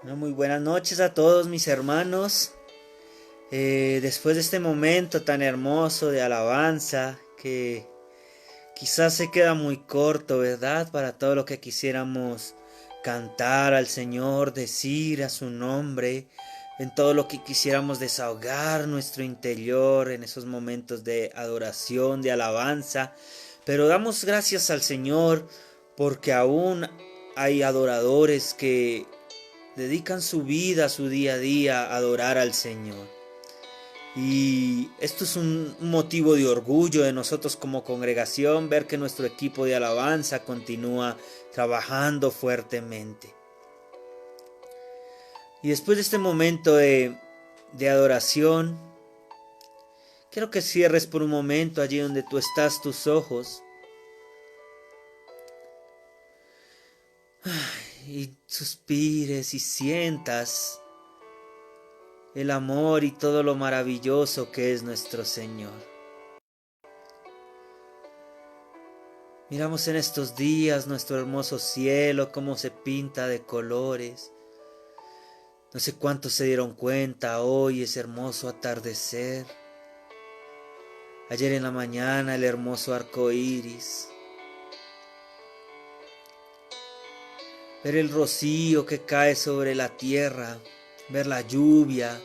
Bueno, muy buenas noches a todos mis hermanos. Después de este momento tan hermoso de alabanza, que quizás se queda muy corto, ¿verdad? Para todo lo que quisiéramos cantar al Señor, decir a su nombre, en todo lo que quisiéramos desahogar nuestro interior en esos momentos de adoración, de alabanza. Pero damos gracias al Señor porque aún hay adoradores que dedican su vida, su día a día a adorar al Señor. Y esto es un motivo de orgullo de nosotros como congregación, ver que nuestro equipo de alabanza continúa trabajando fuertemente. Y después de este momento de adoración, quiero que cierres por un momento allí donde tú estás tus ojos y suspires y sientas el amor y todo lo maravilloso que es nuestro Señor. Miramos en estos días nuestro hermoso cielo, cómo se pinta de colores. No sé cuántos se dieron cuenta hoy ese hermoso atardecer. Ayer en la mañana el hermoso arco iris. Ver el rocío que cae sobre la tierra, ver la lluvia,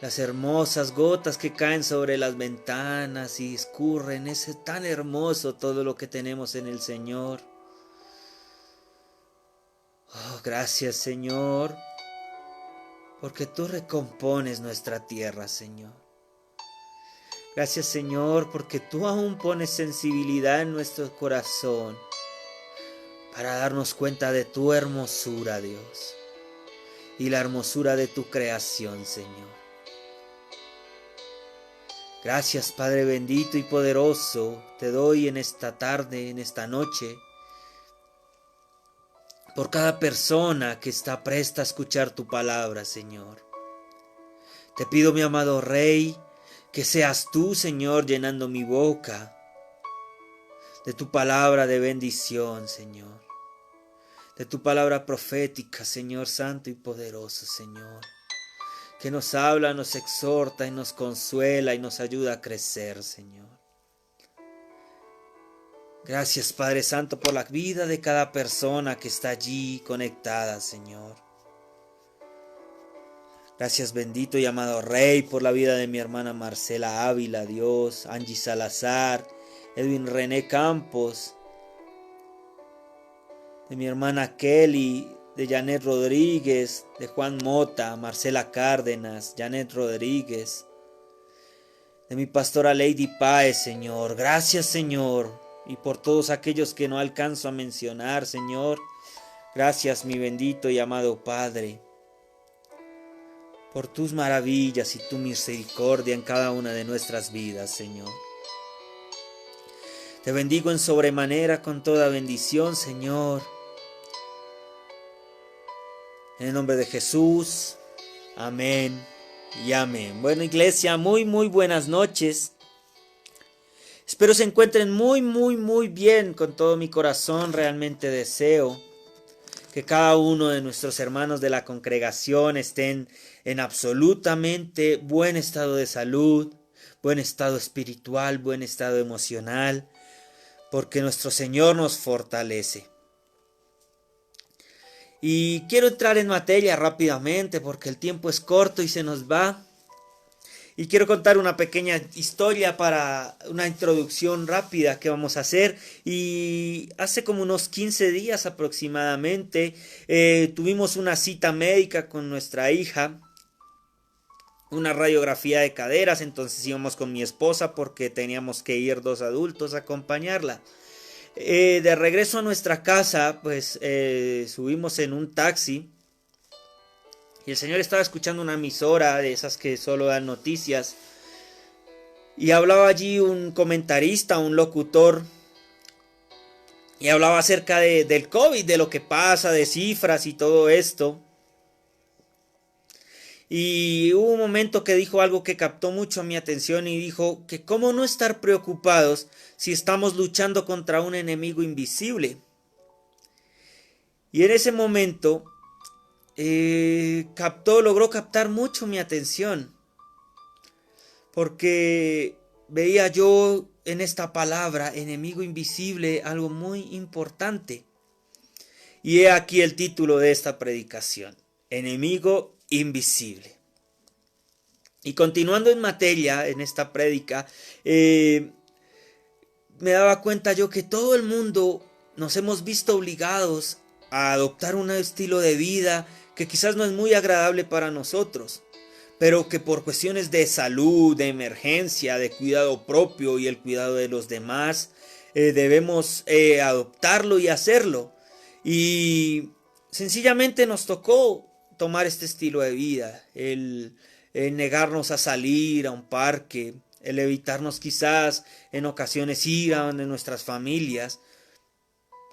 las hermosas gotas que caen sobre las ventanas y escurren, es tan hermoso todo lo que tenemos en el Señor. Oh, gracias Señor, porque tú recompones nuestra tierra, Señor. Gracias Señor, porque tú aún pones sensibilidad en nuestro corazón para darnos cuenta de tu hermosura, Dios, y la hermosura de tu creación, Señor. Gracias Padre bendito y poderoso, te doy en esta tarde, en esta noche, por cada persona que está presta a escuchar tu palabra, Señor. Te pido, mi amado Rey, que seas tú, Señor, llenando mi boca de tu palabra de bendición, Señor. De tu palabra profética, Señor Santo y poderoso, Señor. Que nos habla, nos exhorta y nos consuela y nos ayuda a crecer, Señor. Gracias, Padre Santo, por la vida de cada persona que está allí conectada, Señor. Gracias, bendito y amado Rey, por la vida de mi hermana Marcela Ávila, Dios, Angie Salazar, Edwin René Campos, de mi hermana Kelly, de Janet Rodríguez, de Juan Mota, Marcela Cárdenas, Janet Rodríguez, de mi pastora Lady Páez, Señor. Gracias, Señor, y por todos aquellos que no alcanzo a mencionar, Señor. Gracias, mi bendito y amado Padre, por tus maravillas y tu misericordia en cada una de nuestras vidas, Señor. Te bendigo en sobremanera con toda bendición, Señor. En el nombre de Jesús, amén y amén. Bueno, iglesia, muy buenas noches. Espero se encuentren muy bien con todo mi corazón. Realmente deseo que cada uno de nuestros hermanos de la congregación estén en absolutamente buen estado de salud, buen estado espiritual, buen estado emocional, porque nuestro Señor nos fortalece. Y quiero entrar en materia rápidamente porque el tiempo es corto y se nos va. Y quiero contar una pequeña historia para una introducción rápida que vamos a hacer. Y hace como unos 15 días aproximadamente tuvimos una cita médica con nuestra hija. Una radiografía de caderas, entonces íbamos con mi esposa porque teníamos que ir dos adultos a acompañarla. De regreso a nuestra casa, pues subimos en un taxi. Y el señor estaba escuchando una emisora de esas que solo dan noticias. Y hablaba allí un comentarista, un locutor. Y hablaba acerca del COVID, de lo que pasa, de cifras y todo esto. Y hubo un momento que dijo algo que captó mucho mi atención y dijo que cómo no estar preocupados si estamos luchando contra un enemigo invisible. Y en ese momento logró captar mucho mi atención, porque veía yo en esta palabra, enemigo invisible, algo muy importante. Y he aquí el título de esta predicación, enemigo invisible. Y continuando en materia, en esta prédica, me daba cuenta yo que todo el mundo nos hemos visto obligados a adoptar un estilo de vida que quizás no es muy agradable para nosotros, pero que por cuestiones de salud, de emergencia, de cuidado propio y el cuidado de los demás, debemos adoptarlo y hacerlo. Y sencillamente nos tocó tomar este estilo de vida, el negarnos a salir a un parque, el evitarnos quizás en ocasiones ir a donde nuestras familias,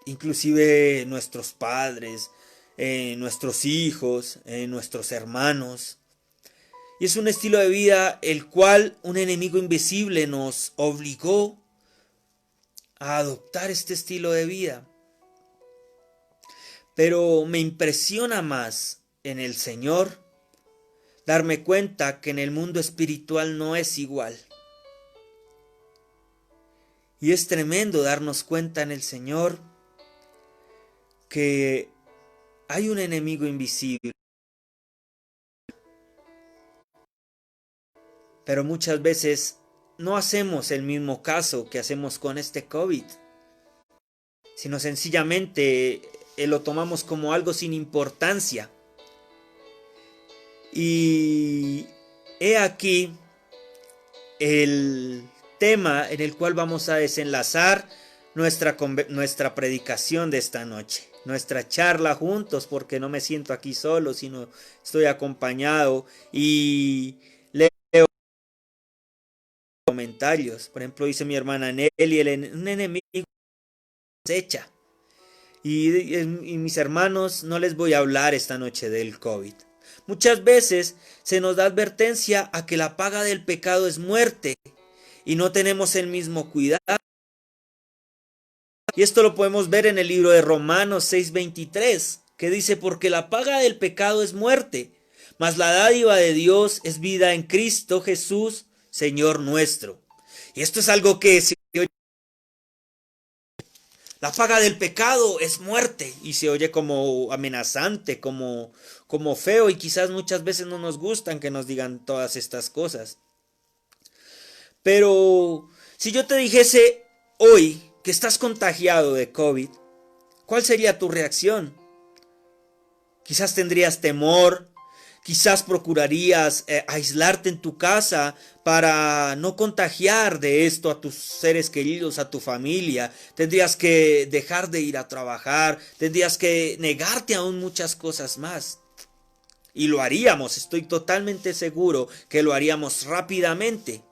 inclusive nuestros padres, nuestros hijos, nuestros hermanos. Y es un estilo de vida el cual un enemigo invisible nos obligó a adoptar este estilo de vida. Pero me impresiona más en el Señor darme cuenta que en el mundo espiritual no es igual. Y es tremendo darnos cuenta en el Señor que hay un enemigo invisible. Pero muchas veces no hacemos el mismo caso que hacemos con este COVID, sino sencillamente lo tomamos como algo sin importancia. Y he aquí el tema en el cual vamos a desenlazar nuestra predicación de esta noche, nuestra charla juntos, porque no me siento aquí solo, sino estoy acompañado y leo comentarios. Por ejemplo, dice mi hermana Nelly, un enemigo se echa. Y mis hermanos, no les voy a hablar esta noche del COVID. Muchas veces se nos da advertencia a que la paga del pecado es muerte y no tenemos el mismo cuidado. Y esto lo podemos ver en el libro de Romanos 6:23, que dice, porque la paga del pecado es muerte, mas la dádiva de Dios es vida en Cristo Jesús, Señor nuestro. Y esto es algo que se oye. La paga del pecado es muerte y se oye como amenazante, como feo, y quizás muchas veces no nos gustan que nos digan todas estas cosas. Pero si yo te dijese hoy que estás contagiado de COVID, ¿cuál sería tu reacción? Quizás tendrías temor, quizás procurarías aislarte en tu casa para no contagiar de esto a tus seres queridos, a tu familia. Tendrías que dejar de ir a trabajar, tendrías que negarte aún muchas cosas más. Y lo haríamos, estoy totalmente seguro que lo haríamos rápidamente.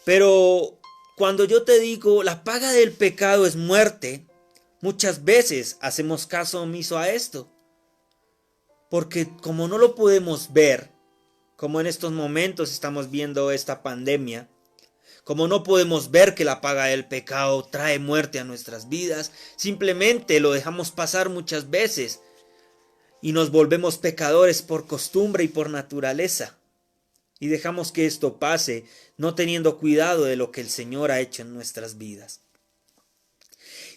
Pero cuando yo te digo la paga del pecado es muerte, muchas veces hacemos caso omiso a esto. Porque como no lo podemos ver, como en estos momentos estamos viendo esta pandemia, como no podemos ver que la paga del pecado trae muerte a nuestras vidas, simplemente lo dejamos pasar muchas veces y nos volvemos pecadores por costumbre y por naturaleza. Y dejamos que esto pase, no teniendo cuidado de lo que el Señor ha hecho en nuestras vidas.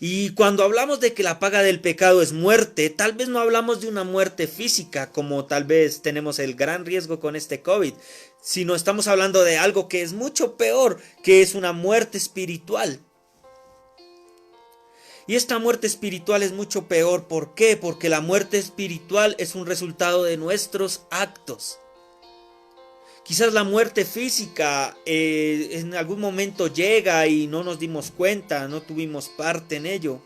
Y cuando hablamos de que la paga del pecado es muerte, tal vez no hablamos de una muerte física, como tal vez tenemos el gran riesgo con este COVID, sino estamos hablando de algo que es mucho peor, que es una muerte espiritual. Y esta muerte espiritual es mucho peor, ¿por qué? Porque la muerte espiritual es un resultado de nuestros actos. Quizás la muerte física en algún momento llega y no nos dimos cuenta, no tuvimos parte en ello.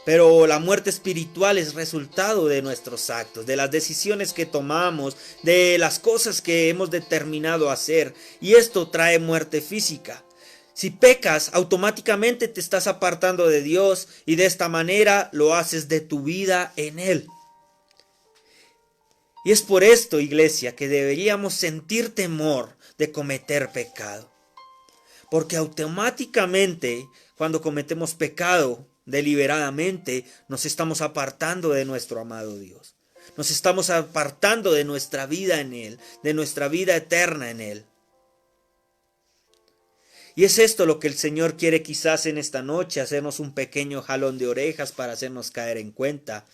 Pero la muerte espiritual es resultado de nuestros actos, de las decisiones que tomamos, de las cosas que hemos determinado hacer. Y esto trae muerte física. Si pecas, automáticamente te estás apartando de Dios y de esta manera lo haces de tu vida en Él. Y es por esto, iglesia, que deberíamos sentir temor de cometer pecado. Porque automáticamente, cuando cometemos pecado, deliberadamente nos estamos apartando de nuestro amado Dios. Nos estamos apartando de nuestra vida en Él, de nuestra vida eterna en Él. Y es esto lo que el Señor quiere quizás en esta noche, hacernos un pequeño jalón de orejas para hacernos caer en cuenta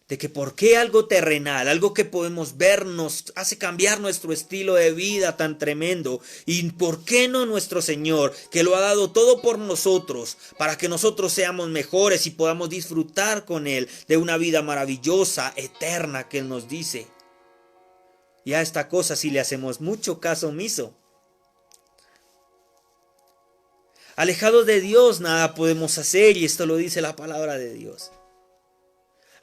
de que por qué algo terrenal, algo que podemos ver, nos hace cambiar nuestro estilo de vida tan tremendo, y por qué no nuestro Señor, que lo ha dado todo por nosotros, para que nosotros seamos mejores y podamos disfrutar con Él de una vida maravillosa, eterna, que Él nos dice. Y a esta cosa sí le hacemos mucho caso omiso. Alejados de Dios nada podemos hacer, y esto lo dice la palabra de Dios.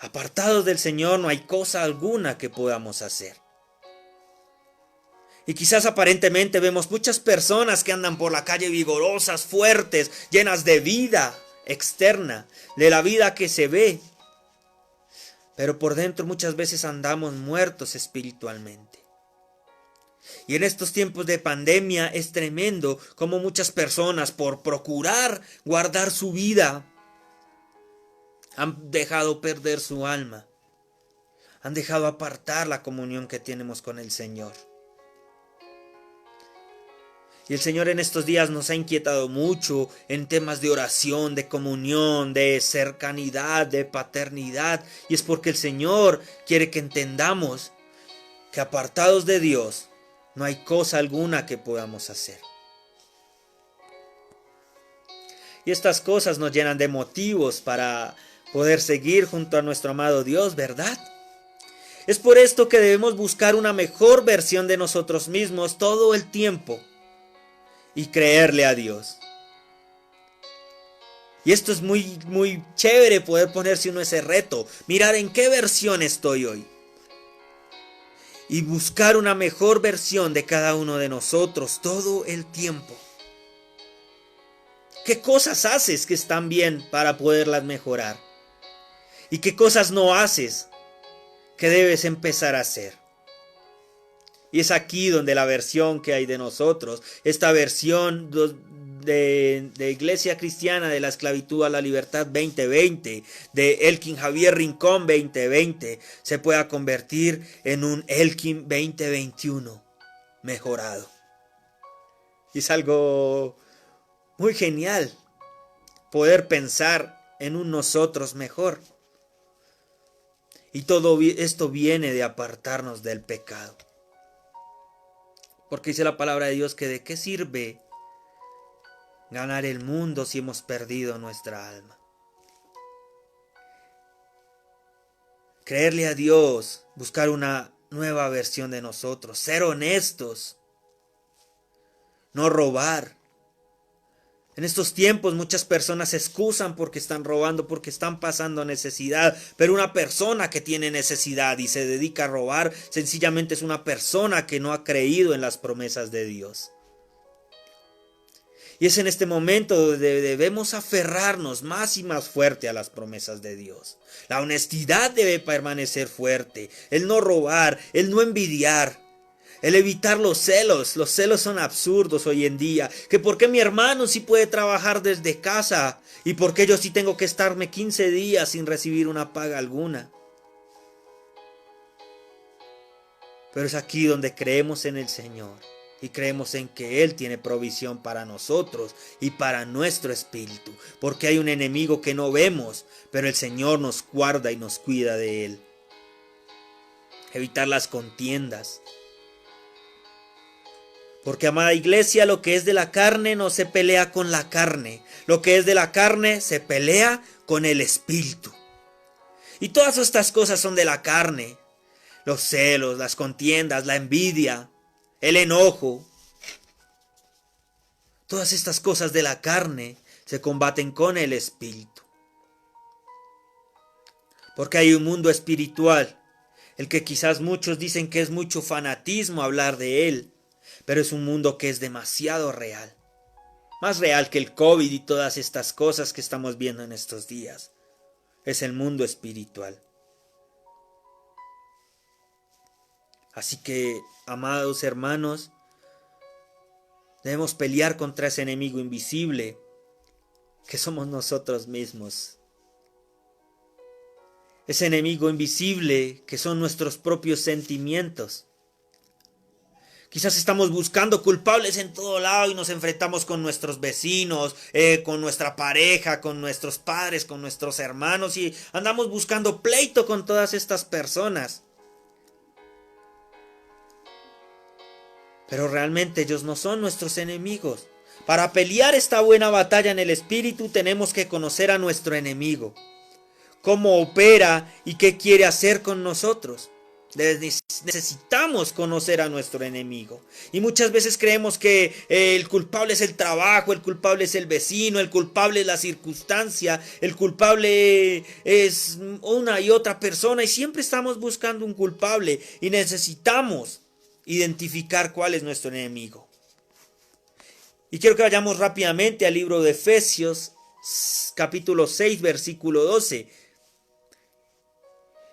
Apartados del Señor no hay cosa alguna que podamos hacer. Y quizás aparentemente vemos muchas personas que andan por la calle vigorosas, fuertes, llenas de vida externa, de la vida que se ve. Pero por dentro muchas veces andamos muertos espiritualmente. Y en estos tiempos de pandemia es tremendo como muchas personas, por procurar guardar su vida, han dejado perder su alma. Han dejado apartar la comunión que tenemos con el Señor. Y el Señor en estos días nos ha inquietado mucho en temas de oración, de comunión, de cercanidad, de paternidad. Y es porque el Señor quiere que entendamos que apartados de Dios no hay cosa alguna que podamos hacer. Y estas cosas nos llenan de motivos para poder seguir junto a nuestro amado Dios, ¿verdad? Es por esto que debemos buscar una mejor versión de nosotros mismos todo el tiempo y creerle a Dios. Y esto es muy chévere, poder ponerse uno ese reto, mirar en qué versión estoy hoy y buscar una mejor versión de cada uno de nosotros todo el tiempo. ¿Qué cosas haces que están bien para poderlas mejorar? ¿Y qué cosas no haces que debes empezar a hacer? Y es aquí donde la versión que hay de nosotros, esta versión de Iglesia Cristiana de la Esclavitud a la Libertad 2020, de Elkin Javier Rincón 2020, se pueda convertir en un Elkin 2021 mejorado. Y es algo muy genial poder pensar en un nosotros mejor. Y todo esto viene de apartarnos del pecado. Porque dice la palabra de Dios que de qué sirve ganar el mundo si hemos perdido nuestra alma. Creerle a Dios, buscar una nueva versión de nosotros, ser honestos, no robar. En estos tiempos muchas personas se excusan porque están robando, porque están pasando necesidad. Pero una persona que tiene necesidad y se dedica a robar, sencillamente es una persona que no ha creído en las promesas de Dios. Y es en este momento donde debemos aferrarnos más y más fuerte a las promesas de Dios. La honestidad debe permanecer fuerte, el no robar, el no envidiar. El evitar los celos son absurdos hoy en día. Que por qué mi hermano sí puede trabajar desde casa y por qué yo sí tengo que estarme 15 días sin recibir una paga alguna. Pero es aquí donde creemos en el Señor y creemos en que Él tiene provisión para nosotros y para nuestro espíritu. Porque hay un enemigo que no vemos, pero el Señor nos guarda y nos cuida de él. Evitar las contiendas. Porque, amada iglesia, lo que es de la carne no se pelea con la carne. Lo que es de la carne se pelea con el espíritu. Y todas estas cosas son de la carne. Los celos, las contiendas, la envidia, el enojo. Todas estas cosas de la carne se combaten con el espíritu. Porque hay un mundo espiritual, el que quizás muchos dicen que es mucho fanatismo hablar de él. Pero es un mundo que es demasiado real. Más real que el COVID y todas estas cosas que estamos viendo en estos días. Es el mundo espiritual. Así que, amados hermanos, debemos pelear contra ese enemigo invisible. que somos nosotros mismos. Ese enemigo invisible que son nuestros propios sentimientos. Quizás estamos buscando culpables en todo lado y nos enfrentamos con nuestros vecinos, con nuestra pareja, con nuestros padres, con nuestros hermanos y andamos buscando pleito con todas estas personas. Pero realmente ellos no son nuestros enemigos. Para pelear esta buena batalla en el espíritu tenemos que conocer a nuestro enemigo. Cómo opera y qué quiere hacer con nosotros. Necesitamos conocer a nuestro enemigo. Y muchas veces creemos que el culpable es el trabajo, el culpable es el vecino, el culpable es la circunstancia, el culpable es una y otra persona. Y siempre estamos buscando un culpable y necesitamos identificar cuál es nuestro enemigo. Y quiero que vayamos rápidamente al libro de Efesios, capítulo 6, versículo 12.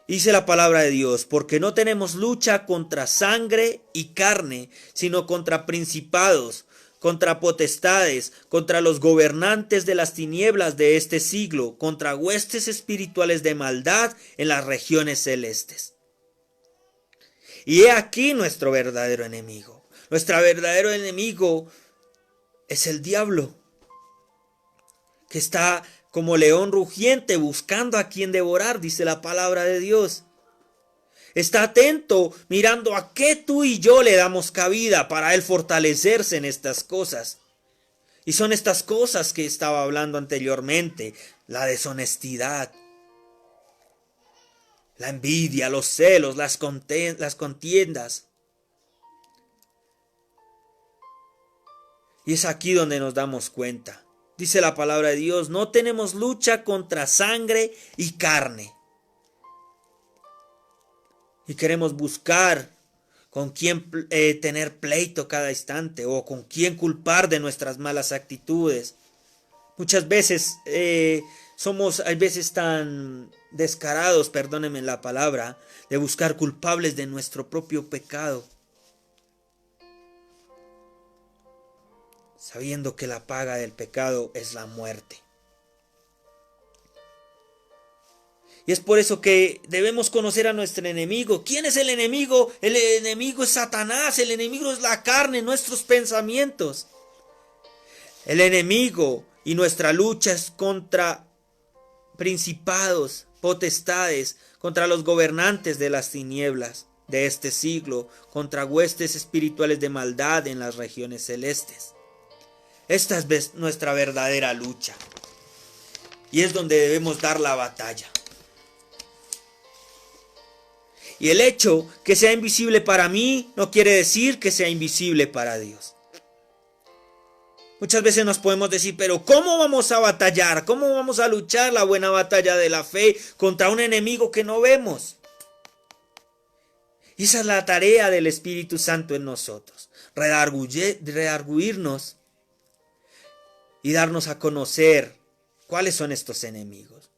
Dice la palabra de Dios, porque no tenemos lucha contra sangre y carne, sino contra principados, contra potestades, contra los gobernantes de las tinieblas de este siglo, contra huestes espirituales de maldad en las regiones celestes. Y he aquí nuestro verdadero enemigo. Nuestro verdadero enemigo es el diablo, que está como león rugiente buscando a quien devorar, dice la palabra de Dios. Está atento mirando a qué tú y yo le damos cabida para él fortalecerse en estas cosas. Y son estas cosas que estaba hablando anteriormente: la deshonestidad, la envidia, los celos, las contiendas. Y es aquí donde nos damos cuenta. Dice la palabra de Dios, no tenemos lucha contra sangre y carne. Y queremos buscar con quién tener pleito cada instante o con quién culpar de nuestras malas actitudes. Muchas veces hay veces tan descarados, perdónenme la palabra, de buscar culpables de nuestro propio pecado, sabiendo que la paga del pecado es la muerte. Y es por eso que debemos conocer a nuestro enemigo. ¿Quién es el enemigo? El enemigo es Satanás, el enemigo es la carne, nuestros pensamientos. El enemigo y nuestra lucha es contra principados, potestades, contra los gobernantes de las tinieblas de este siglo, contra huestes espirituales de maldad en las regiones celestes. Esta es nuestra verdadera lucha. Y es donde debemos dar la batalla. Y el hecho que sea invisible para mí no quiere decir que sea invisible para Dios. Muchas veces nos podemos decir, pero ¿cómo vamos a batallar? ¿Cómo vamos a luchar la buena batalla de la fe contra un enemigo que no vemos? Y esa es la tarea del Espíritu Santo en nosotros. Redarguirnos y darnos a conocer cuáles son estos enemigos.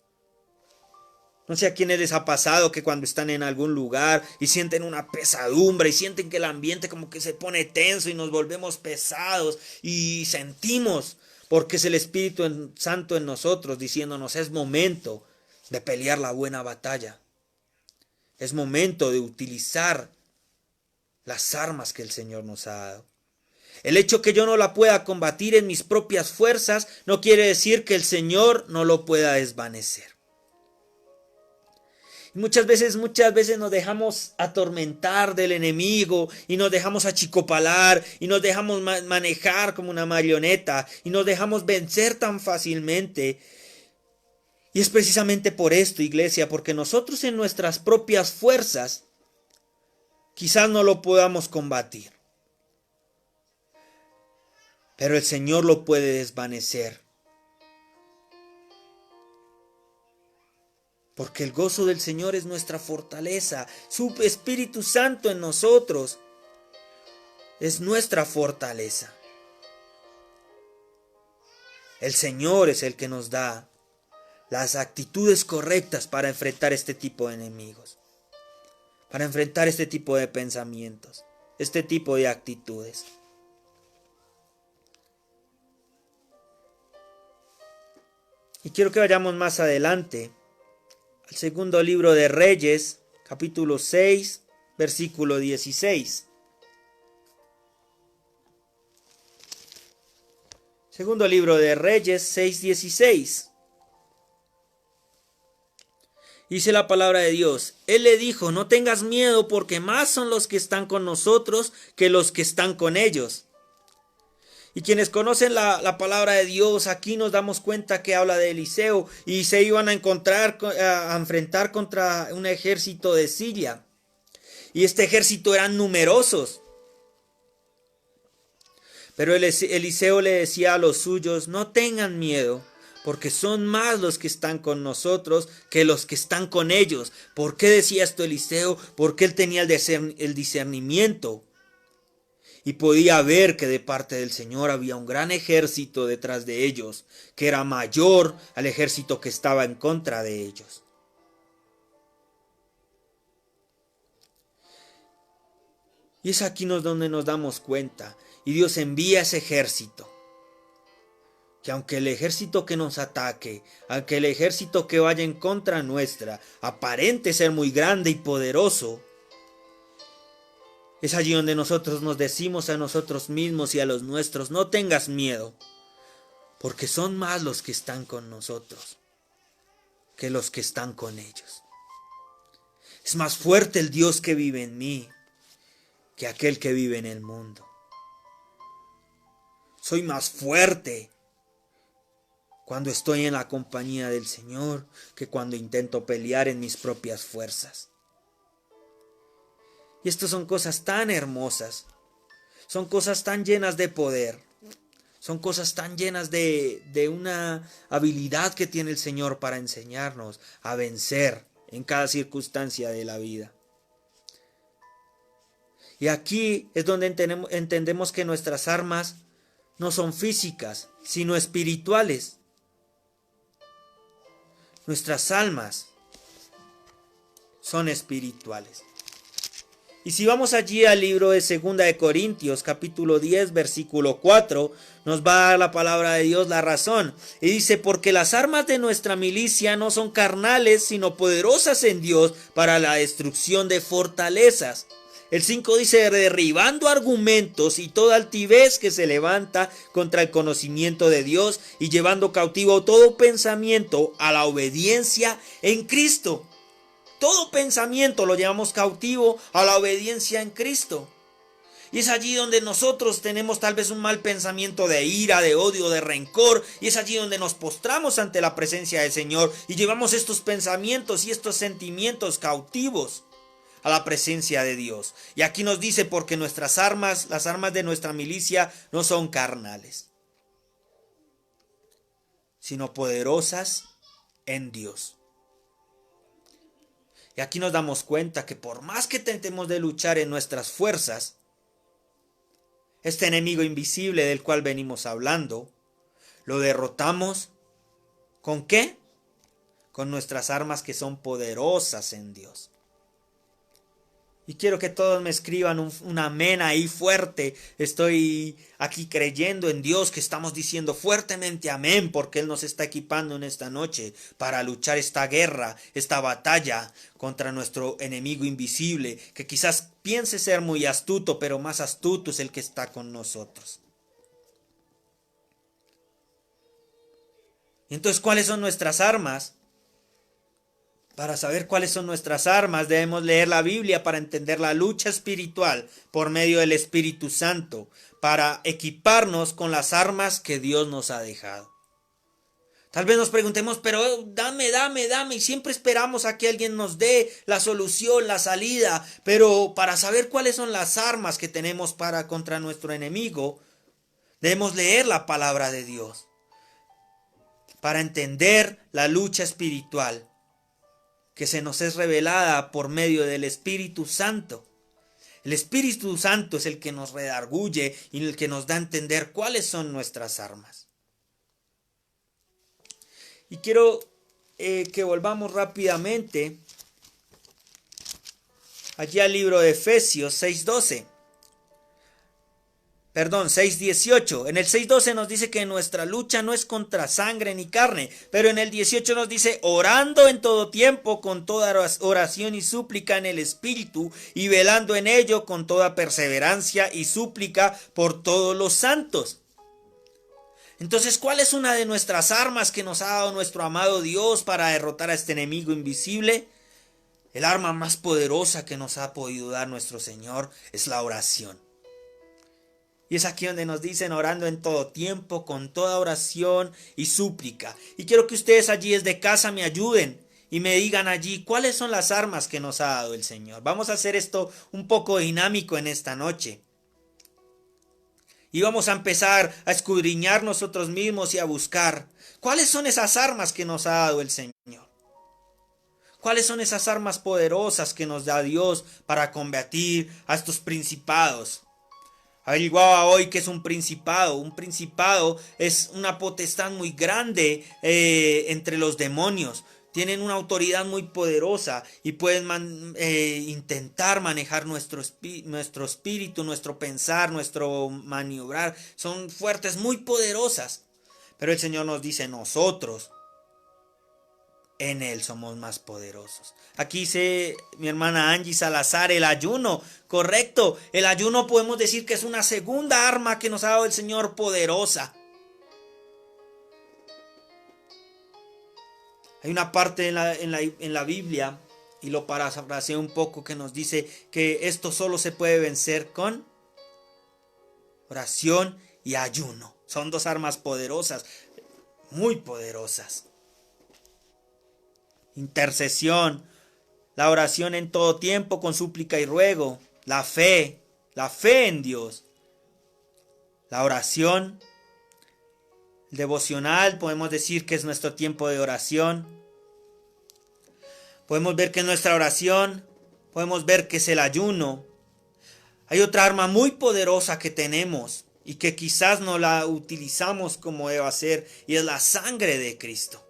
No sé a quiénes les ha pasado que cuando están en algún lugar y sienten una pesadumbre y sienten que el ambiente como que se pone tenso y nos volvemos pesados y sentimos, porque es el Espíritu Santo en nosotros diciéndonos: es momento de pelear la buena batalla. Es momento de utilizar las armas que el Señor nos ha dado. El hecho que yo no la pueda combatir en mis propias fuerzas no quiere decir que el Señor no lo pueda desvanecer. Y muchas veces nos dejamos atormentar del enemigo y nos dejamos achicopalar y nos dejamos manejar como una marioneta y nos dejamos vencer tan fácilmente. Y es precisamente por esto, iglesia, porque nosotros en nuestras propias fuerzas quizás no lo podamos combatir. Pero el Señor lo puede desvanecer. Porque el gozo del Señor es nuestra fortaleza. Su Espíritu Santo en nosotros es nuestra fortaleza. El Señor es el que nos da las actitudes correctas para enfrentar este tipo de enemigos. Para enfrentar este tipo de pensamientos. Este tipo de actitudes. 2 Corintios 5:18. Y quiero que vayamos más adelante al segundo libro de Reyes, capítulo 6, versículo 16. Segundo libro de Reyes 6:16. Dice la palabra de Dios. Él le dijo, no tengas miedo porque más son los que están con nosotros que los que están con ellos. Y quienes conocen la palabra de Dios, aquí nos damos cuenta que habla de Eliseo y se iban a enfrentar contra un ejército de Siria. Y este ejército eran numerosos. Pero Eliseo le decía a los suyos, no tengan miedo, porque son más los que están con nosotros que los que están con ellos. ¿Por qué decía esto Eliseo? Porque él tenía el discernimiento y podía ver que de parte del Señor había un gran ejército detrás de ellos, que era mayor al ejército que estaba en contra de ellos. Y es aquí donde nos damos cuenta. Y Dios envía ese ejército. Que aunque el ejército que nos ataque, aunque el ejército que vaya en contra nuestra, aparente ser muy grande y poderoso, es allí donde nosotros nos decimos a nosotros mismos y a los nuestros, no tengas miedo, porque son más los que están con nosotros que los que están con ellos. Es más fuerte el Dios que vive en mí que aquel que vive en el mundo. Soy más fuerte cuando estoy en la compañía del Señor que cuando intento pelear en mis propias fuerzas. Y estas son cosas tan hermosas, son cosas tan llenas de poder, son cosas tan llenas de una habilidad que tiene el Señor para enseñarnos a vencer en cada circunstancia de la vida. Y aquí es donde entendemos que nuestras armas no son físicas, sino espirituales. Nuestras almas son espirituales. Y si vamos allí al libro de 2 de Corintios, capítulo 10, versículo 4, nos va a dar la palabra de Dios la razón. Y dice, porque las armas de nuestra milicia no son carnales, sino poderosas en Dios para la destrucción de fortalezas. El 5 dice, derribando argumentos y toda altivez que se levanta contra el conocimiento de Dios y llevando cautivo todo pensamiento a la obediencia en Cristo. Todo pensamiento lo llevamos cautivo a la obediencia en Cristo. Y es allí donde nosotros tenemos tal vez un mal pensamiento de ira, de odio, de rencor. Y es allí donde nos postramos ante la presencia del Señor y llevamos estos pensamientos y estos sentimientos cautivos a la presencia de Dios. Y aquí nos dice, porque nuestras armas, las armas de nuestra milicia, no son carnales, sino poderosas en Dios. Y aquí nos damos cuenta que por más que tentemos de luchar en nuestras fuerzas, este enemigo invisible del cual venimos hablando, lo derrotamos ¿con qué? Con nuestras armas que son poderosas en Dios. Y quiero que todos me escriban un amén ahí fuerte. Estoy aquí creyendo en Dios, que estamos diciendo fuertemente amén, porque Él nos está equipando en esta noche para luchar esta guerra, esta batalla contra nuestro enemigo invisible, que quizás piense ser muy astuto, pero más astuto es el que está con nosotros. Y entonces, ¿cuáles son nuestras armas? Para saber cuáles son nuestras armas, debemos leer la Biblia para entender la lucha espiritual por medio del Espíritu Santo, para equiparnos con las armas que Dios nos ha dejado. Tal vez nos preguntemos, pero dame, y siempre esperamos a que alguien nos dé la solución, la salida, pero para saber cuáles son las armas que tenemos para contra nuestro enemigo, debemos leer la palabra de Dios, para entender la lucha espiritual que se nos es revelada por medio del Espíritu Santo. El Espíritu Santo es el que nos redarguye y el que nos da a entender cuáles son nuestras armas. Y quiero que volvamos rápidamente allí al libro de Efesios 6:12. Perdón, 6:18. En el 6:12 nos dice que nuestra lucha no es contra sangre ni carne, pero en el 18 nos dice, orando en todo tiempo con toda oración y súplica en el Espíritu y velando en ello con toda perseverancia y súplica por todos los santos. Entonces, ¿cuál es una de nuestras armas que nos ha dado nuestro amado Dios para derrotar a este enemigo invisible? El arma más poderosa que nos ha podido dar nuestro Señor es la oración. Y es aquí donde nos dicen orando en todo tiempo, con toda oración y súplica. Y quiero que ustedes allí desde casa me ayuden y me digan allí cuáles son las armas que nos ha dado el Señor. Vamos a hacer esto un poco dinámico en esta noche. Y vamos a empezar a escudriñar nosotros mismos y a buscar cuáles son esas armas que nos ha dado el Señor. ¿Cuáles son esas armas poderosas que nos da Dios para combatir a estos principados? Averiguaba hoy que es un principado. Un principado es una potestad muy grande entre los demonios. Tienen una autoridad muy poderosa y pueden intentar manejar nuestro espíritu, nuestro pensar, nuestro maniobrar. Son fuertes, muy poderosas. Pero el Señor nos dice, nosotros en Él somos más poderosos. Aquí dice mi hermana Angie Salazar, el ayuno, correcto. El ayuno podemos decir que es una segunda arma que nos ha dado el Señor poderosa. Hay una parte en la Biblia, y lo parafraseo un poco, que nos dice que esto solo se puede vencer con oración y ayuno. Son dos armas poderosas, muy poderosas. Intercesión, la oración en todo tiempo con súplica y ruego, la fe en Dios, la oración, el devocional, podemos decir que es nuestro tiempo de oración. Podemos ver que es nuestra oración, podemos ver que es el ayuno. Hay otra arma muy poderosa que tenemos y que quizás no la utilizamos como debe ser, y es la sangre de Cristo.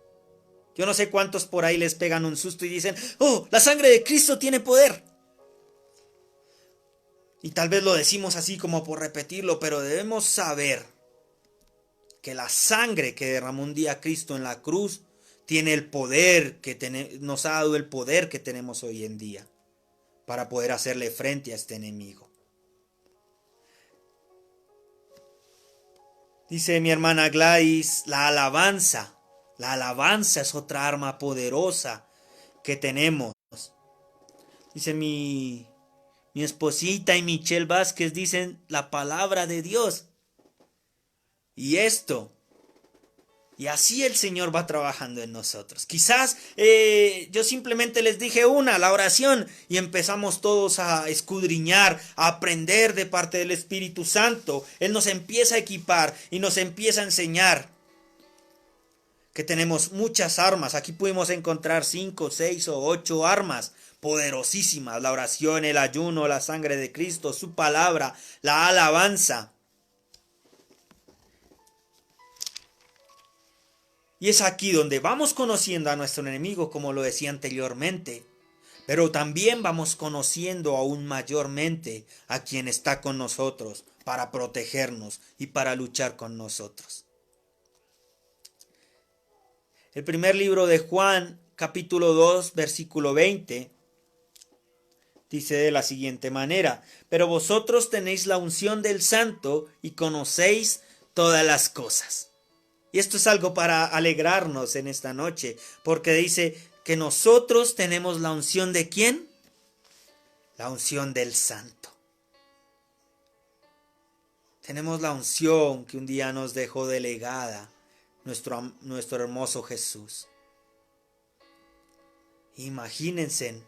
Yo no sé cuántos por ahí les pegan un susto y dicen, oh, la sangre de Cristo tiene poder. Y tal vez lo decimos así como por repetirlo, pero debemos saber que la sangre que derramó un día Cristo en la cruz tiene el poder nos ha dado el poder que tenemos hoy en día para poder hacerle frente a este enemigo. Dice mi hermana Gladys, la alabanza. La alabanza es otra arma poderosa que tenemos. Dice mi esposita y Michelle Vázquez, dicen la palabra de Dios. Y así el Señor va trabajando en nosotros. Quizás yo simplemente les dije la oración, y empezamos todos a escudriñar, a aprender de parte del Espíritu Santo. Él nos empieza a equipar y nos empieza a enseñar que tenemos muchas armas. Aquí pudimos encontrar 5, 6 o 8 armas poderosísimas: la oración, el ayuno, la sangre de Cristo, su palabra, la alabanza. Y es aquí donde vamos conociendo a nuestro enemigo, como lo decía anteriormente, pero también vamos conociendo aún mayormente a quien está con nosotros para protegernos y para luchar con nosotros. El primer libro de Juan, capítulo 2, versículo 20, dice de la siguiente manera: pero vosotros tenéis la unción del Santo y conocéis todas las cosas. Y esto es algo para alegrarnos en esta noche, porque dice que nosotros tenemos la unción ¿de quién? La unción del Santo. Tenemos la unción que un día nos dejó delegada nuestro hermoso Jesús. Imagínense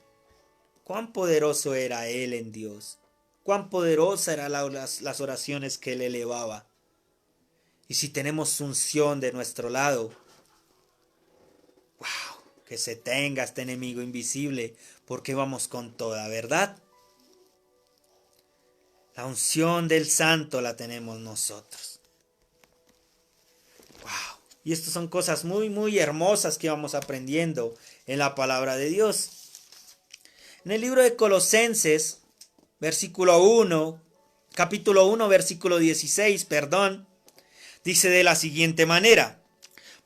cuán poderoso era Él en Dios, cuán poderosa eran las oraciones que Él elevaba. Y si tenemos su unción de nuestro lado, wow, que se tenga este enemigo invisible, porque vamos con toda verdad. La unción del Santo la tenemos nosotros. Wow. Y estas son cosas muy, muy hermosas que vamos aprendiendo en la palabra de Dios. En el libro de Colosenses, versículo 1, capítulo 1, versículo 16, dice de la siguiente manera: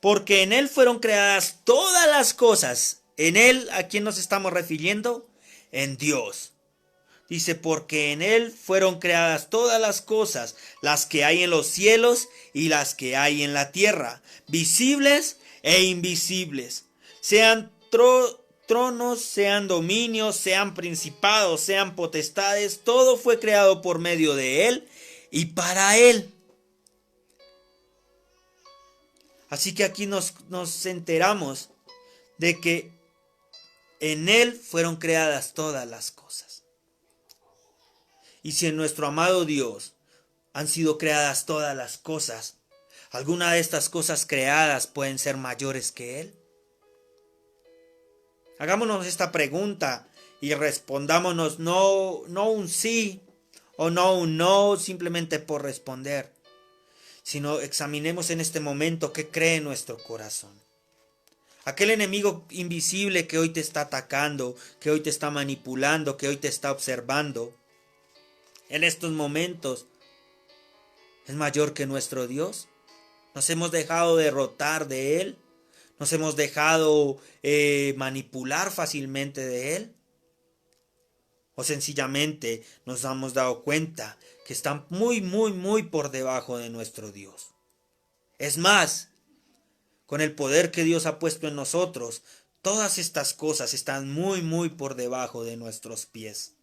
porque en él fueron creadas todas las cosas. En él, ¿a quién nos estamos refiriendo? En Dios. Dice, porque en él fueron creadas todas las cosas, las que hay en los cielos y las que hay en la tierra, visibles e invisibles. Sean tronos, sean dominios, sean principados, sean potestades, todo fue creado por medio de él y para él. Así que aquí nos enteramos de que en él fueron creadas todas las cosas. Y si en nuestro amado Dios han sido creadas todas las cosas, ¿alguna de estas cosas creadas pueden ser mayores que él? Hagámonos esta pregunta y respondámonos no un sí o no un no simplemente por responder, sino examinemos en este momento qué cree nuestro corazón. Aquel enemigo invisible que hoy te está atacando, que hoy te está manipulando, que hoy te está observando, en estos momentos, ¿es mayor que nuestro Dios? ¿Nos hemos dejado derrotar de él? ¿Nos hemos dejado manipular fácilmente de él? ¿O sencillamente nos hemos dado cuenta que están muy, muy, muy por debajo de nuestro Dios? Es más, con el poder que Dios ha puesto en nosotros, todas estas cosas están muy, muy por debajo de nuestros pies.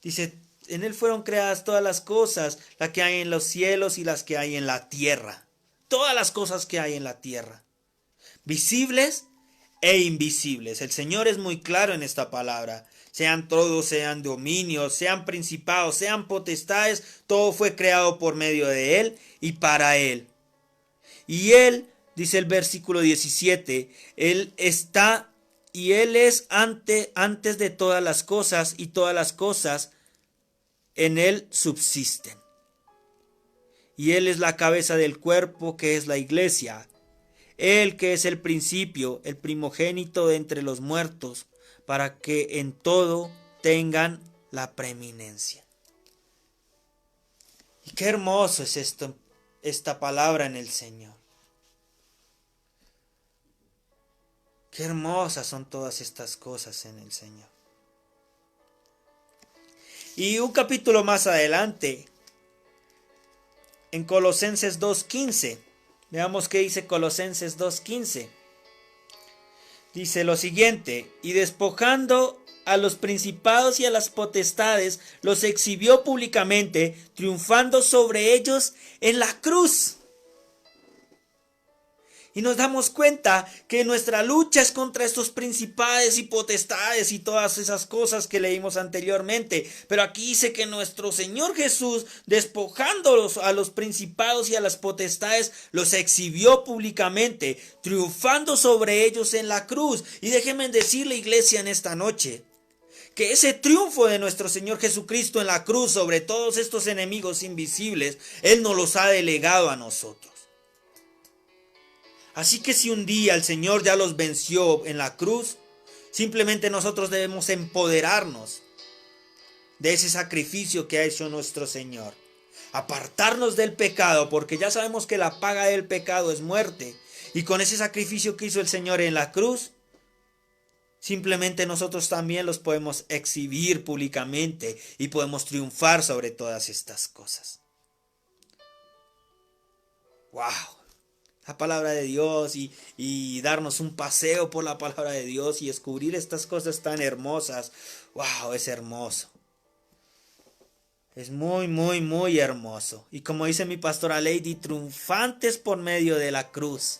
Dice, en él fueron creadas todas las cosas, las que hay en los cielos y las que hay en la tierra. Todas las cosas que hay en la tierra, visibles e invisibles. El Señor es muy claro en esta palabra. Sean tronos, sean dominios, sean principados, sean potestades, todo fue creado por medio de él y para él. Y él, dice el versículo 17, él está y él es antes de todas las cosas, y todas las cosas en él subsisten. Y él es la cabeza del cuerpo, que es la iglesia. Él que es el principio, el primogénito de entre los muertos, para que en todo tengan la preeminencia. Y qué hermoso es esta palabra en el Señor. Qué hermosas son todas estas cosas en el Señor. Y un capítulo más adelante, en Colosenses 2:15, veamos qué dice Colosenses 2:15. Dice lo siguiente: y despojando a los principados y a las potestades, los exhibió públicamente, triunfando sobre ellos en la cruz. Y nos damos cuenta que nuestra lucha es contra estos principados y potestades y todas esas cosas que leímos anteriormente. Pero aquí dice que nuestro Señor Jesús, despojándolos a los principados y a las potestades, los exhibió públicamente, triunfando sobre ellos en la cruz. Y déjenme decirle, iglesia, en esta noche, que ese triunfo de nuestro Señor Jesucristo en la cruz sobre todos estos enemigos invisibles, Él nos los ha delegado a nosotros. Así que si un día el Señor ya los venció en la cruz, simplemente nosotros debemos empoderarnos de ese sacrificio que ha hecho nuestro Señor. Apartarnos del pecado, porque ya sabemos que la paga del pecado es muerte. Y con ese sacrificio que hizo el Señor en la cruz, simplemente nosotros también los podemos exhibir públicamente y podemos triunfar sobre todas estas cosas. ¡Wow! La palabra de Dios y darnos un paseo por la palabra de Dios y descubrir estas cosas tan hermosas. ¡Wow! Es hermoso. Es muy, muy, muy hermoso. Y como dice mi pastora Lady, triunfantes por medio de la cruz.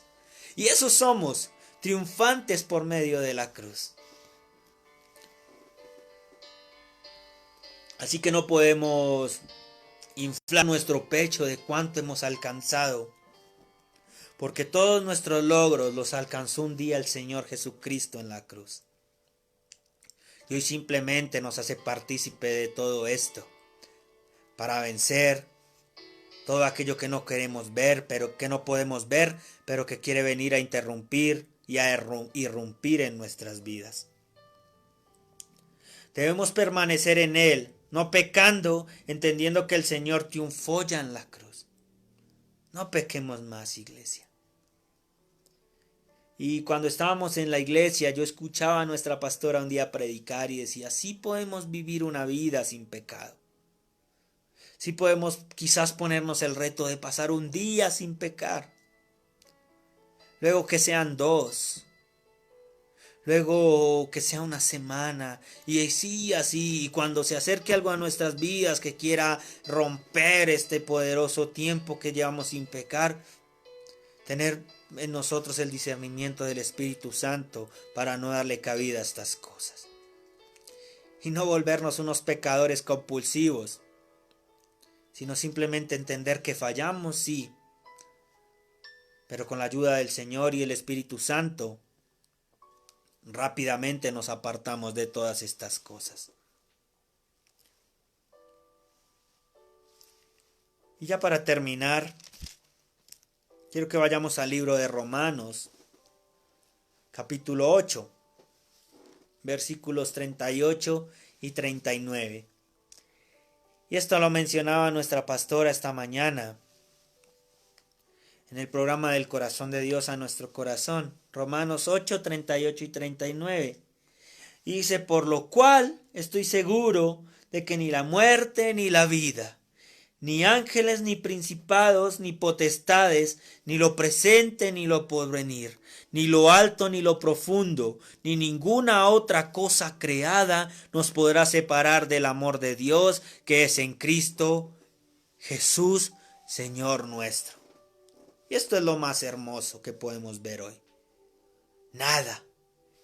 Y eso somos, triunfantes por medio de la cruz. Así que no podemos inflar nuestro pecho de cuánto hemos alcanzado, porque todos nuestros logros los alcanzó un día el Señor Jesucristo en la cruz. Y hoy simplemente nos hace partícipe de todo esto, para vencer todo aquello que no queremos ver, pero que no podemos ver, pero que quiere venir a interrumpir y a irrumpir en nuestras vidas. Debemos permanecer en Él, no pecando, entendiendo que el Señor triunfó ya en la cruz. No pequemos más, iglesia. Y cuando estábamos en la iglesia, yo escuchaba a nuestra pastora un día predicar y decía, sí podemos vivir una vida sin pecado. Sí podemos quizás ponernos el reto de pasar un día sin pecar. Luego que sean 2. Luego que sea una semana. Y sí, así. Y cuando se acerque algo a nuestras vidas que quiera romper este poderoso tiempo que llevamos sin pecar, tener en nosotros el discernimiento del Espíritu Santo para no darle cabida a estas cosas. Y no volvernos unos pecadores compulsivos, sino simplemente entender que fallamos, sí, pero con la ayuda del Señor y el Espíritu Santo, rápidamente nos apartamos de todas estas cosas. Y ya para terminar, quiero que vayamos al libro de Romanos, capítulo 8, versículos 38 y 39. Y esto lo mencionaba nuestra pastora esta mañana en el programa del corazón de Dios a nuestro corazón. Romanos 8, 38 y 39. Y dice, por lo cual estoy seguro de que ni la muerte ni la vida, ni ángeles ni principados ni potestades, ni lo presente ni lo porvenir, ni lo alto ni lo profundo, ni ninguna otra cosa creada nos podrá separar del amor de Dios que es en Cristo Jesús, Señor nuestro. Y esto es lo más hermoso que podemos ver hoy. Nada.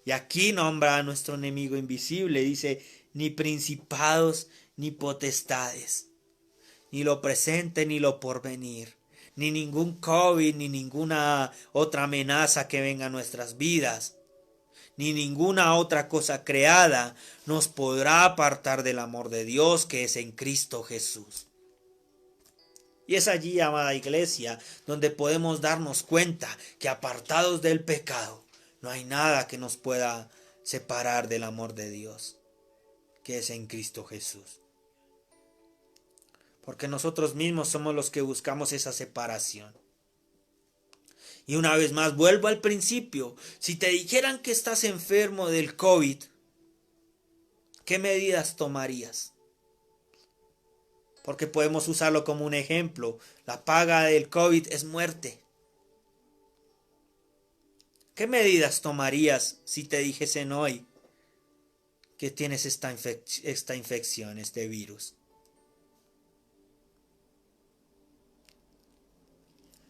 Y aquí nombra a nuestro enemigo invisible, dice, ni principados ni potestades, ni lo presente ni lo porvenir, ni ningún COVID, ni ninguna otra amenaza que venga a nuestras vidas, ni ninguna otra cosa creada nos podrá apartar del amor de Dios que es en Cristo Jesús. Y es allí, amada iglesia, donde podemos darnos cuenta que apartados del pecado, no hay nada que nos pueda separar del amor de Dios, que es en Cristo Jesús. Porque nosotros mismos somos los que buscamos esa separación. Y una vez más, vuelvo al principio. Si te dijeran que estás enfermo del COVID, ¿qué medidas tomarías? Porque podemos usarlo como un ejemplo. La paga del COVID es muerte. ¿Qué medidas tomarías si te dijesen hoy que tienes esta infección, este virus?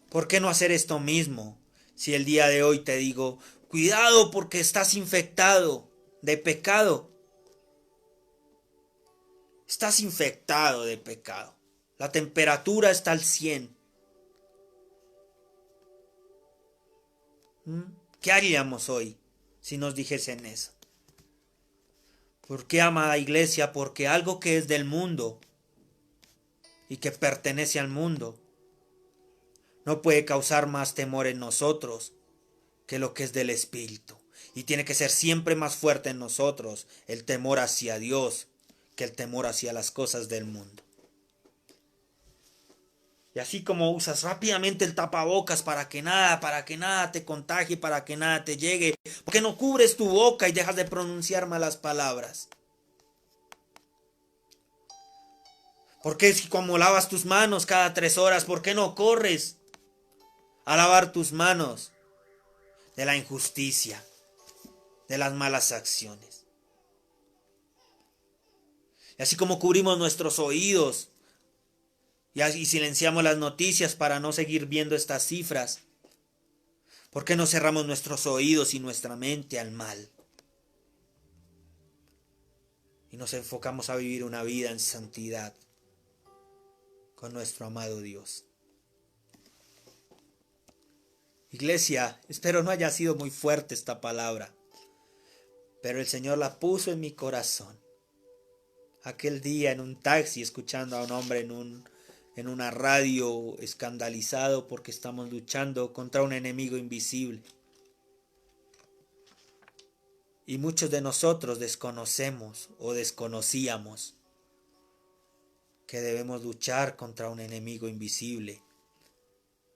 ¿Por qué no hacer esto mismo si el día de hoy te digo, cuidado porque estás infectado de pecado? Estás infectado de pecado. La temperatura está al 100. ¿Qué haríamos hoy si nos dijesen eso? ¿Por qué, amada iglesia? Porque algo que es del mundo y que pertenece al mundo no puede causar más temor en nosotros que lo que es del Espíritu. Y tiene que ser siempre más fuerte en nosotros el temor hacia Dios que el temor hacia las cosas del mundo. Y así como usas rápidamente el tapabocas para que nada te contagie, para que nada te llegue, ¿por qué no cubres tu boca y dejas de pronunciar malas palabras? ¿Por qué si como lavas tus manos cada 3 horas, por qué no corres a lavar tus manos de la injusticia, de las malas acciones? Y así como cubrimos nuestros oídos y silenciamos las noticias para no seguir viendo estas cifras, ¿por qué no cerramos nuestros oídos y nuestra mente al mal? Y nos enfocamos a vivir una vida en santidad con nuestro amado Dios. Iglesia, espero no haya sido muy fuerte esta palabra, pero el Señor la puso en mi corazón. Aquel día en un taxi escuchando a un hombre en una radio escandalizado porque estamos luchando contra un enemigo invisible. Y muchos de nosotros desconocemos o desconocíamos que debemos luchar contra un enemigo invisible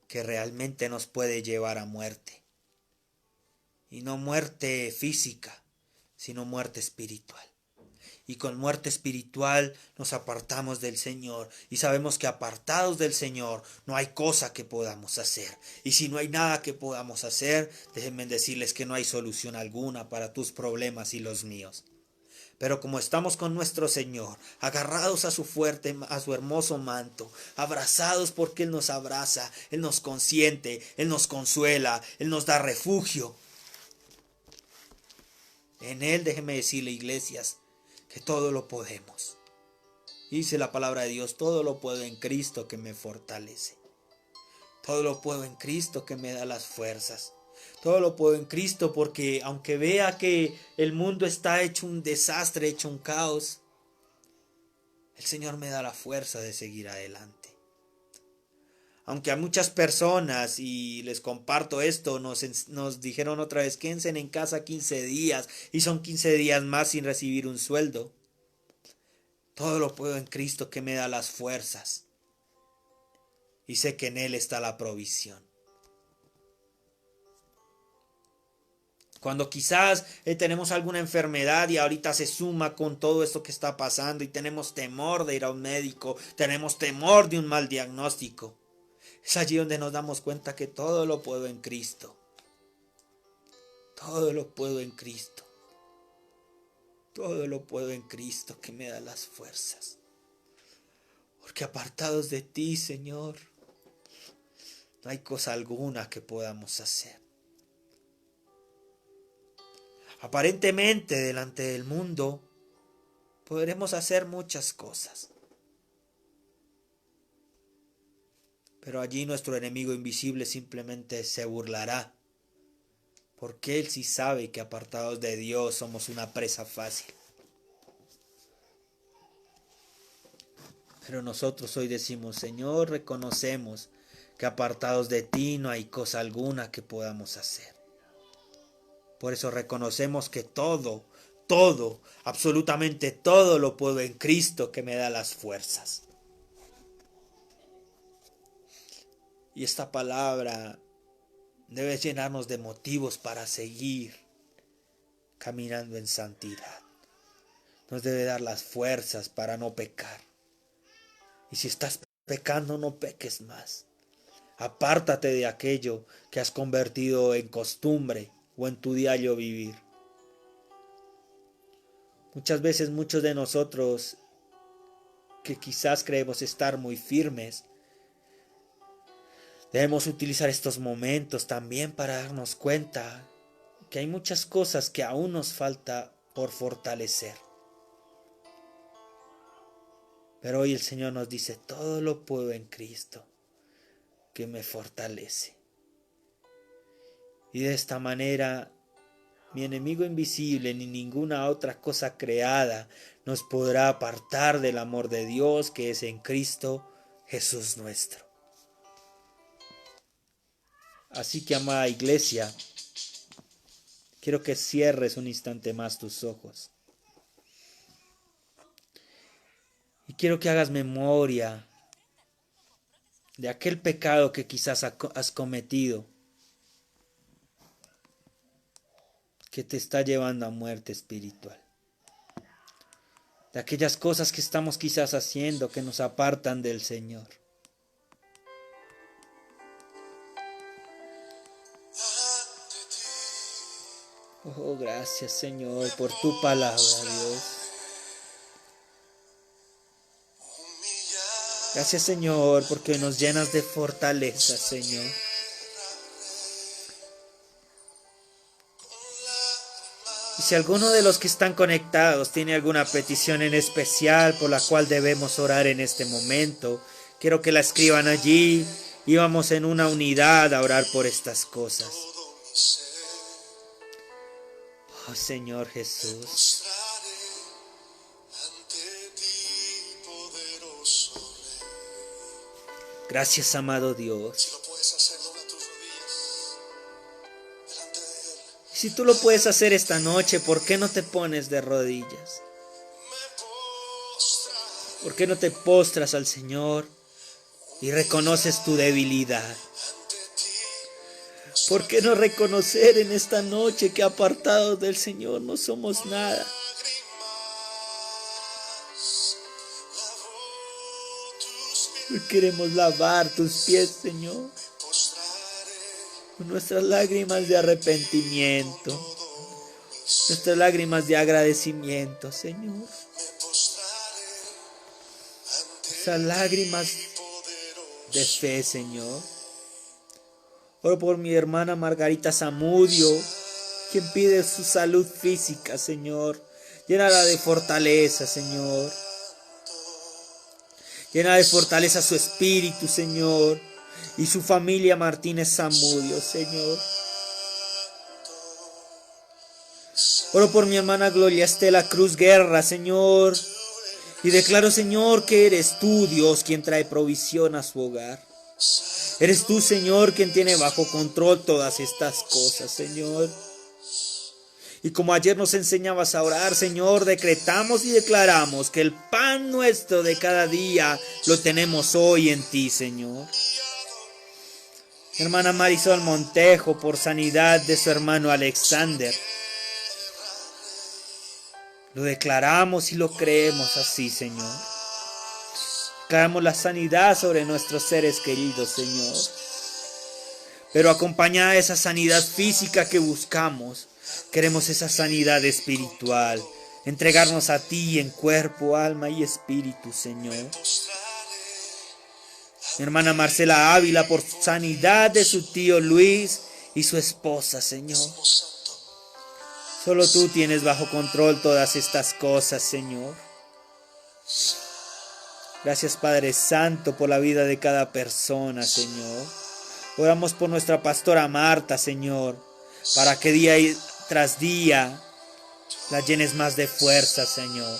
que realmente nos puede llevar a muerte. Y no muerte física, sino muerte espiritual. Y con muerte espiritual nos apartamos del Señor. Y sabemos que apartados del Señor no hay cosa que podamos hacer. Y si no hay nada que podamos hacer, déjenme decirles que no hay solución alguna para tus problemas y los míos. Pero como estamos con nuestro Señor, agarrados a su hermoso manto, abrazados porque Él nos abraza, Él nos consiente, Él nos consuela, Él nos da refugio. En Él, déjenme decirle, iglesias, que todo lo podemos. Dice la palabra de Dios, todo lo puedo en Cristo que me fortalece. Todo lo puedo en Cristo que me da las fuerzas. Todo lo puedo en Cristo porque aunque vea que el mundo está hecho un desastre, hecho un caos, el Señor me da la fuerza de seguir adelante. Aunque a muchas personas, y les comparto esto, nos dijeron otra vez, quédense en casa 15 días, y son 15 días más sin recibir un sueldo. Todo lo puedo en Cristo que me da las fuerzas. Y sé que en Él está la provisión. Cuando quizás tenemos alguna enfermedad y ahorita se suma con todo esto que está pasando y tenemos temor de ir a un médico, tenemos temor de un mal diagnóstico. Es allí donde nos damos cuenta que todo lo puedo en Cristo. Todo lo puedo en Cristo. Todo lo puedo en Cristo que me da las fuerzas. Porque apartados de ti, Señor, no hay cosa alguna que podamos hacer. Aparentemente, delante del mundo, podremos hacer muchas cosas. Pero allí nuestro enemigo invisible simplemente se burlará. Porque Él sí sabe que apartados de Dios somos una presa fácil. Pero nosotros hoy decimos, Señor, reconocemos que apartados de ti no hay cosa alguna que podamos hacer. Por eso reconocemos que todo, absolutamente todo lo puedo en Cristo que me da las fuerzas. Y esta palabra debe llenarnos de motivos para seguir caminando en santidad. Nos debe dar las fuerzas para no pecar. Y si estás pecando, no peques más. Apártate de aquello que has convertido en costumbre o en tu diario vivir. Muchas veces muchos de nosotros que quizás creemos estar muy firmes, debemos utilizar estos momentos también para darnos cuenta que hay muchas cosas que aún nos falta por fortalecer. Pero hoy el Señor nos dice, todo lo puedo en Cristo que me fortalece. Y de esta manera, mi enemigo invisible ni ninguna otra cosa creada nos podrá apartar del amor de Dios que es en Cristo Jesús nuestro. Así que, amada iglesia, quiero que cierres un instante más tus ojos. Y quiero que hagas memoria de aquel pecado que quizás has cometido, que te está llevando a muerte espiritual. De aquellas cosas que estamos quizás haciendo que nos apartan del Señor. Oh, gracias, Señor, por tu palabra, Dios. Gracias, Señor, porque nos llenas de fortaleza, Señor. Y si alguno de los que están conectados tiene alguna petición en especial por la cual debemos orar en este momento, quiero que la escriban allí y vamos en una unidad a orar por estas cosas. Oh, Señor Jesús. Gracias, amado Dios. Si tú lo puedes hacer esta noche, ¿por qué no te pones de rodillas? ¿Por qué no te postras al Señor y reconoces tu debilidad? ¿Por qué no reconocer en esta noche que apartados del Señor no somos nada? Hoy queremos lavar tus pies, Señor, con nuestras lágrimas de arrepentimiento, nuestras lágrimas de agradecimiento, Señor. Esas lágrimas de fe, Señor. Oro por mi hermana Margarita Zamudio, quien pide su salud física, Señor. Llénala de fortaleza, Señor. Llena de fortaleza su espíritu, Señor. Y su familia Martínez Zamudio, Señor. Oro por mi hermana Gloria Estela Cruz Guerra, Señor. Y declaro, Señor, que eres tú, Dios, quien trae provisión a su hogar. Eres tú, Señor, quien tiene bajo control todas estas cosas, Señor. Y como ayer nos enseñabas a orar, Señor, decretamos y declaramos que el pan nuestro de cada día lo tenemos hoy en ti, Señor. Hermana Marisol Montejo, por sanidad de su hermano Alexander. Lo declaramos y lo creemos así, Señor. Declaramos la sanidad sobre nuestros seres queridos, Señor. Pero acompañada de esa sanidad física que buscamos, queremos esa sanidad espiritual. Entregarnos a ti en cuerpo, alma y espíritu, Señor. Mi hermana Marcela Ávila, por sanidad de su tío Luis y su esposa, Señor. Solo tú tienes bajo control todas estas cosas, Señor. Gracias, Padre Santo, por la vida de cada persona, Señor. Oramos por nuestra pastora Marta, Señor, para que día tras día la llenes más de fuerza, Señor.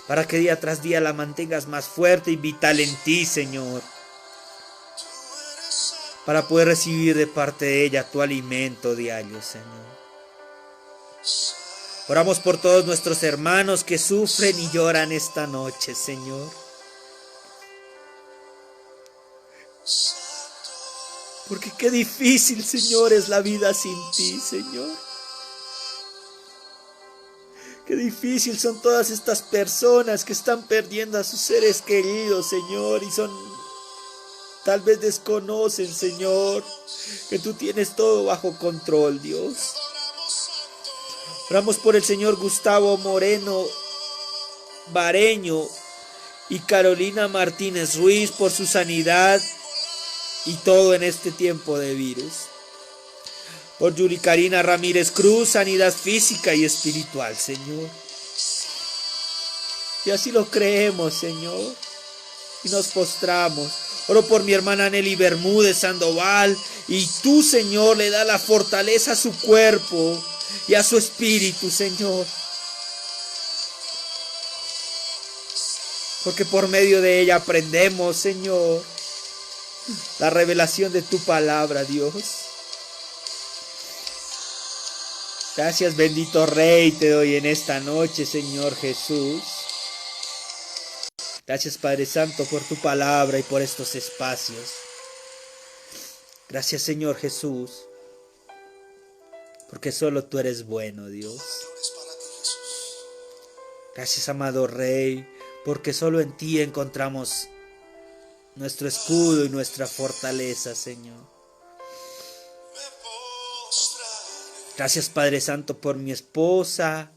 Para que día tras día la mantengas más fuerte y vital en ti, Señor. Para poder recibir de parte de ella tu alimento diario, Señor. Oramos por todos nuestros hermanos que sufren y lloran esta noche, Señor. Porque qué difícil, Señor, es la vida sin ti, Señor. Qué difícil son todas estas personas que están perdiendo a sus seres queridos, Señor, y tal vez desconocen, Señor, que tú tienes todo bajo control, Dios. Oramos por el Señor Gustavo Moreno Bareño y Carolina Martínez Ruiz por su sanidad y todo en este tiempo de virus. Por Yuri Karina Ramírez Cruz, sanidad física y espiritual, Señor. Y así lo creemos, Señor, y nos postramos. Oro por mi hermana Nelly Bermúdez Sandoval, y tú, Señor, le da la fortaleza a su cuerpo y a su espíritu, Señor. Porque por medio de ella aprendemos, Señor, la revelación de tu palabra, Dios. Gracias, bendito Rey, te doy en esta noche, Señor Jesús. Gracias, Padre Santo, por tu palabra y por estos espacios. Gracias, Señor Jesús, porque solo tú eres bueno, Dios. Gracias, amado Rey, porque solo en ti encontramos nuestro escudo y nuestra fortaleza, Señor. Gracias, Padre Santo, por mi esposa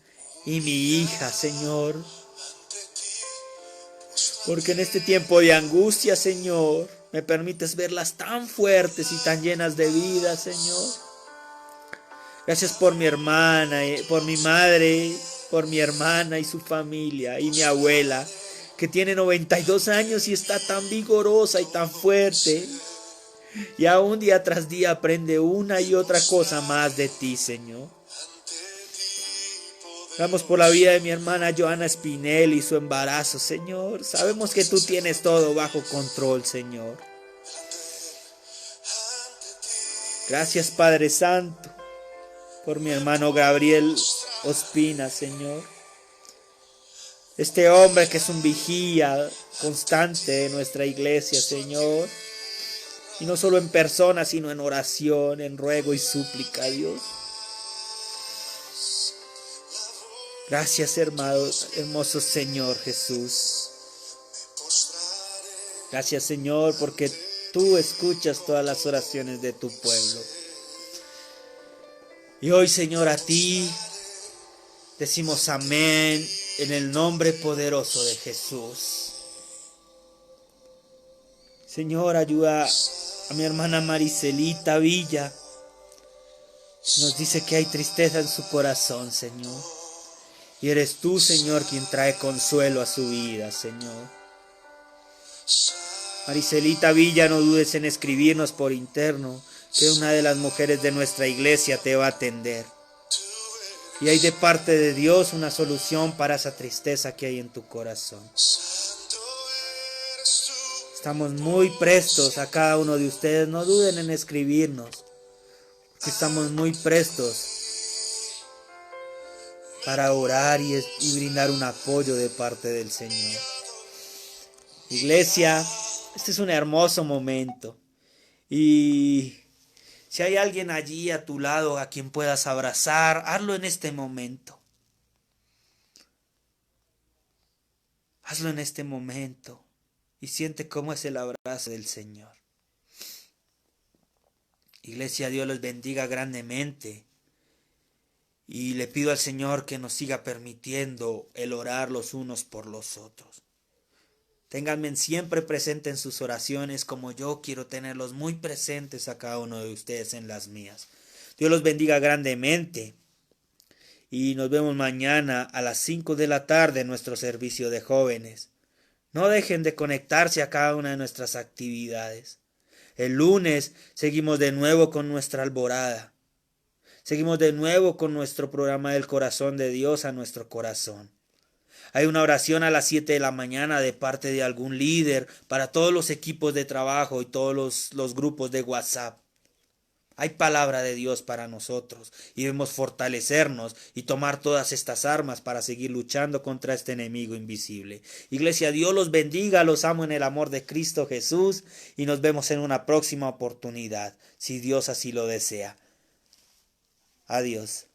y mi hija, Señor. Porque en este tiempo de angustia, Señor, me permites verlas tan fuertes y tan llenas de vida, Señor. Gracias por mi hermana, por mi madre, por mi hermana y su familia y mi abuela, que tiene 92 años y está tan vigorosa y tan fuerte. Y aún día tras día aprende una y otra cosa más de ti, Señor. Oramos por la vida de mi hermana Joana Espinel y su embarazo, Señor. Sabemos que tú tienes todo bajo control, Señor. Gracias, Padre Santo, por mi hermano Gabriel Ospina, Señor. Este hombre que es un vigía constante de nuestra iglesia, Señor. Y no solo en persona, sino en oración, en ruego y súplica, Dios. Gracias, hermoso Señor Jesús. Gracias, Señor, porque tú escuchas todas las oraciones de tu pueblo. Y hoy, Señor, a ti decimos amén en el nombre poderoso de Jesús. Señor, ayuda a mi hermana Maricelita Villa. Nos dice que hay tristeza en su corazón, Señor. Y eres tú, Señor, quien trae consuelo a su vida, Señor. Maricelita Villa, no dudes en escribirnos por interno, que una de las mujeres de nuestra iglesia te va a atender. Y hay de parte de Dios una solución para esa tristeza que hay en tu corazón. Estamos muy prestos a cada uno de ustedes, no duden en escribirnos, porque estamos muy prestos para orar y brindar un apoyo de parte del Señor. Iglesia, este es un hermoso momento. Y si hay alguien allí a tu lado a quien puedas abrazar, hazlo en este momento. Hazlo en este momento y siente cómo es el abrazo del Señor. Iglesia, Dios los bendiga grandemente. Y le pido al Señor que nos siga permitiendo el orar los unos por los otros. Ténganme siempre presente en sus oraciones, como yo quiero tenerlos muy presentes a cada uno de ustedes en las mías. Dios los bendiga grandemente. Y nos vemos mañana a las 5 de la tarde en nuestro servicio de jóvenes. No dejen de conectarse a cada una de nuestras actividades. El lunes seguimos de nuevo con nuestra alborada. Seguimos de nuevo con nuestro programa del corazón de Dios a nuestro corazón. Hay una oración a las 7 de la mañana de parte de algún líder para todos los equipos de trabajo y todos los grupos de WhatsApp. Hay palabra de Dios para nosotros y debemos fortalecernos y tomar todas estas armas para seguir luchando contra este enemigo invisible. Iglesia, Dios los bendiga, los amo en el amor de Cristo Jesús y nos vemos en una próxima oportunidad, si Dios así lo desea. Adiós.